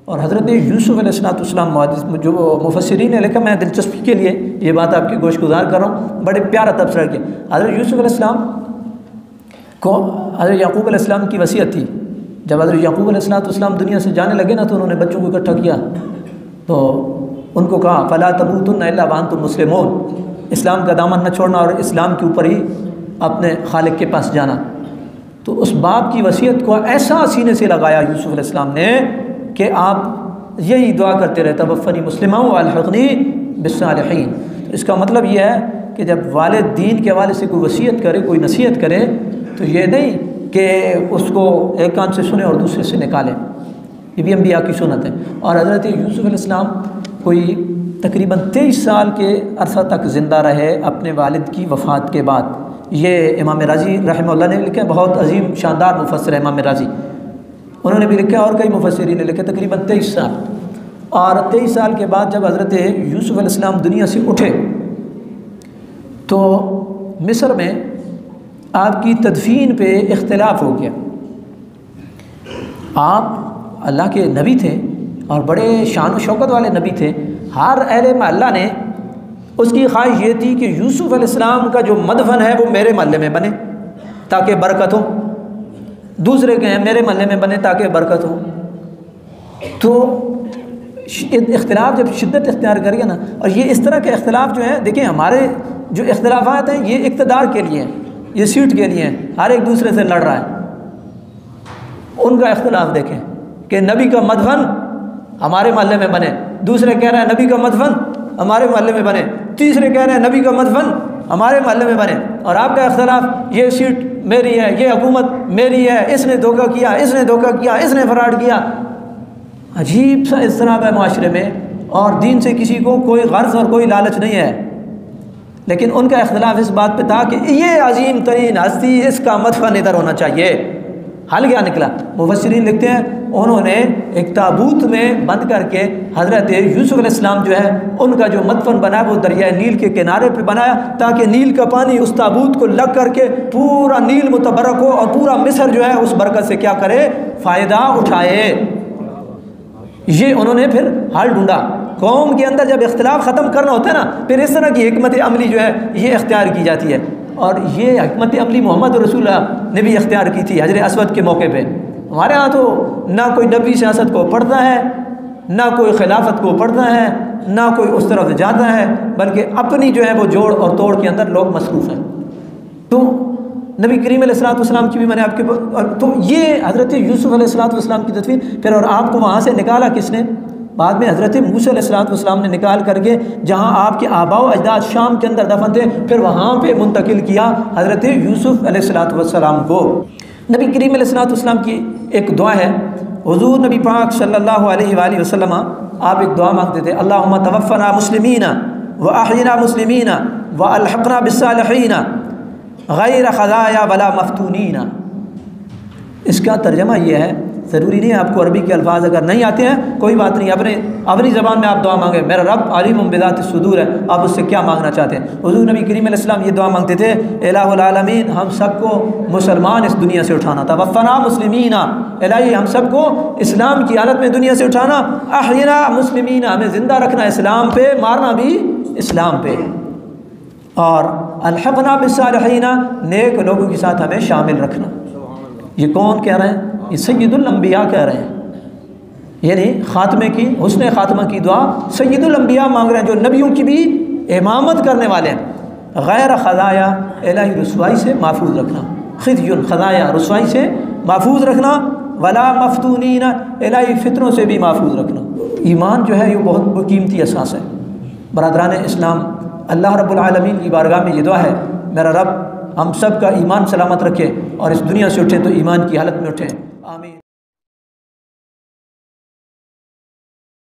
और हज़रत यूसुफ़ अलैहिस्सलाम जो मुफस्सिरीन ने लिखा, मैं दिलचस्पी के लिए ये बात आपकी गोशगुजार कर रहा हूँ, बड़े प्यारा तबसरा किया। हज़रत यूसुफ़ अलैहिस्सलाम को हज़रत याकूब अलैहिस्सलाम की वसीयत थी। जब हज़रत याकूब अलैहिस्सलाम दुनिया से जाने लगे ना, तो उन्होंने बच्चों को इकट्ठा किया, तो उनको कहा फ़ला तमूतुन्ना इल्ला व अंतुम मुस्लिमून, इस्लाम का दामन न छोड़ना और इस्लाम के ऊपर ही अपने खालिक के पास जाना। तो उस बाप की वसीयत को ऐसा सीने से लगाया यूसुफ़ अलैहिस्सलाम ने कि आप यही दुआ करते रहे, तवफ़्फ़नी मुस्लिमा व अल्हिक़नी बिस्सालिहीन। तो इसका मतलब यह है कि जब वालिद दीन के हवाले से कोई वसीयत करे, कोई नसीहत करे, तो ये नहीं कि उसको एक कान से सुने और दूसरे से निकाले। ये भी अम्बिया की सुन्नत है। और हज़रत यूसुफ़ अलैहिस्सलाम कोई तकरीबन 23 साल के अरसा तक ज़िंदा रहे अपने वालिद की वफ़ात के बाद। ये इमाम राज़ी रहमतुल्लाह ने लिखा, बहुत अजीम शानदार मुफस्सिर है इमाम राज़ी, उन्होंने भी लिखा और कई मुफस्सिरीन ने लिखा, तकरीबन 23 साल। और 23 साल के बाद जब हज़रत यूसुफ़ अलैहिस्सलाम दुनिया से उठे तो मिस्र में आपकी तदफीन पे इख्तिलाफ़ हो गया। आप अल्लाह के नबी थे और बड़े शान व शौकत वाले नबी थे। हर अहले महल्ला ने उसकी ख्वाहिश ये थी कि यूसुफ़ अलैहिस्सलाम का जो मदफन है वो मेरे महल्ले में बने ताकि बरकत हो, दूसरे के हैं मेरे महल्ले में बने ताकि बरकत हो। तो इख्तिलाफ जब शिद्दत इख्तियार कर गया ना, और ये इस तरह के इख्तिलाफ जो है, देखिए हमारे जो इख्तिलाफात हैं ये इक़्तिदार के लिए हैं, ये सीट के लिए हैं, हर एक दूसरे से लड़ रहा है। उनका इख्तिलाफ देखें कि नबी का मदफन हमारे महल्ले में बने, दूसरे कह रहे हैं नबी का मदफन हमारे महल्ले में बने, तीसरे कह रहे हैं नबी का मदफन हमारे महल्ले में बने। और आपका इख्तिलाफ, ये सीट मेरी है, ये हुकूमत मेरी है, इसने धोखा किया, इसने धोखा किया, इसने फराड किया। अजीब सा इज़्तिराब है माशरे में, और दीन से किसी को कोई गर्ज़ और कोई लालच नहीं है। लेकिन उनका इख्तिलाफ इस बात पे था कि ये अजीम तरीन हस्ती, इसका मदफन इधर होना चाहिए। हल क्या निकला? मुफस्सिरीन लिखते हैं उन्होंने एक ताबूत में बंद करके हज़रत यूसुफ़ अलैहिस्सलाम जो है उनका जो मदफन बनाया वो दरिया नील के किनारे पे बनाया, ताकि नील का पानी उस ताबूत को लग करके पूरा नील मुतबरक हो और पूरा मिस्र जो है उस बरकत से क्या करे, फ़ायदा उठाए। ये उन्होंने फिर हल ढूंढा। कौम के अंदर जब इख्तिलाफ ख़त्म करना होता है ना, फिर इस तरह की हिकमत अमली जो है ये इख्तियार की जाती है। और ये हिकमत अमली मोहम्मद रसूलुल्लाह ने भी इख्तियार की थी हजर असवद के मौके पे। हमारे यहाँ तो ना कोई नबी सियासत को पढ़ता है, ना कोई खिलाफत को पढ़ता है, ना कोई उस तरफ जाता है, बल्कि अपनी जो है वो जोड़ और तोड़ के अंदर लोग मसरूफ़ हैं। तो नबी करीम अलैहिस्सलाम की भी मैंने आपके, तो ये हज़रत यूसुफ़ अलैहिस्सलाम की तदफीन। फिर और आपको वहाँ से निकाला किसने? बाद में हज़रत मूसा अलैहिस्सलाम ने निकाल करके जहाँ आपके आबाओ अजदाद शाम के अंदर दफन थे, फिर वहाँ पे मुंतकिल किया हज़रत यूसुफ़ अलैहिस्सलाम को। नबी करीम अलैहिस्सलाम की एक दुआ है, हुज़ूर नबी पाक सल्लल्लाहु अलैहि वसल्लम आप एक दुआ मांगते थे, अल्लाहुम्मा तवफ़्फ़ना मुस्लिमीना व अहयिना मुस्लिमीना व अल्हिक़ना बिस्सालिहीना गैर ख़ज़ाया वला मफ़्तूनीना। इसका तर्जमा ये है, ज़रूरी नहीं है आपको अरबी के अल्फाज अगर नहीं आते हैं कोई बात नहीं, अपनी ज़बान में आप दुआ मांगे। मेरा रब अलीमुम बिज़ातिस सुदूर है, आप उससे क्या मांगना चाहते हैं। हुज़ूर नबी करीम अलैहिस्सलाम ये दुआ मांगते थे, इलाहुल आलमीन हम सबको मुसलमान इस दुनिया से उठाना, तवफ़्फ़ना मुस्लिमीना, इलाही हम सबको इस्लाम की हालत में दुनिया से उठाना, अहयिना मुस्लिमीना हमें ज़िंदा रखना इस्लाम पे, मारना भी इस्लाम पे, और अल्हिक़ना बिस्सालिहीना नेक लोगों के साथ हमें शामिल रखना। ये कौन कह रहे हैं? ये सय्यदुल अंबिया कह रहे हैं, यानी ख़ात्मे की, हुस्ने ख़ात्मा की दुआ सय्यदुल अंबिया मांग रहे हैं, जो नबियों की भी इमामत करने वाले हैं। गैर ख़ज़ाया इलाही रुसवाई से महफूज रखना, ख़िज़्युन ख़ज़ाया रुसवाई से महफूज रखना, वला मफ़्तूनीना इलाही फ़ितरों से भी महफूज रखना। ईमान जो है ये बहुत कीमती असास है। बरादरान इस्लाम, अल्लाह रब्बुल आलमीन की बारगाह में ये दुआ है, मेरा रब हम सब का ईमान सलामत रखे और इस दुनिया से उठें तो ईमान की हालत में उठें। आमीन।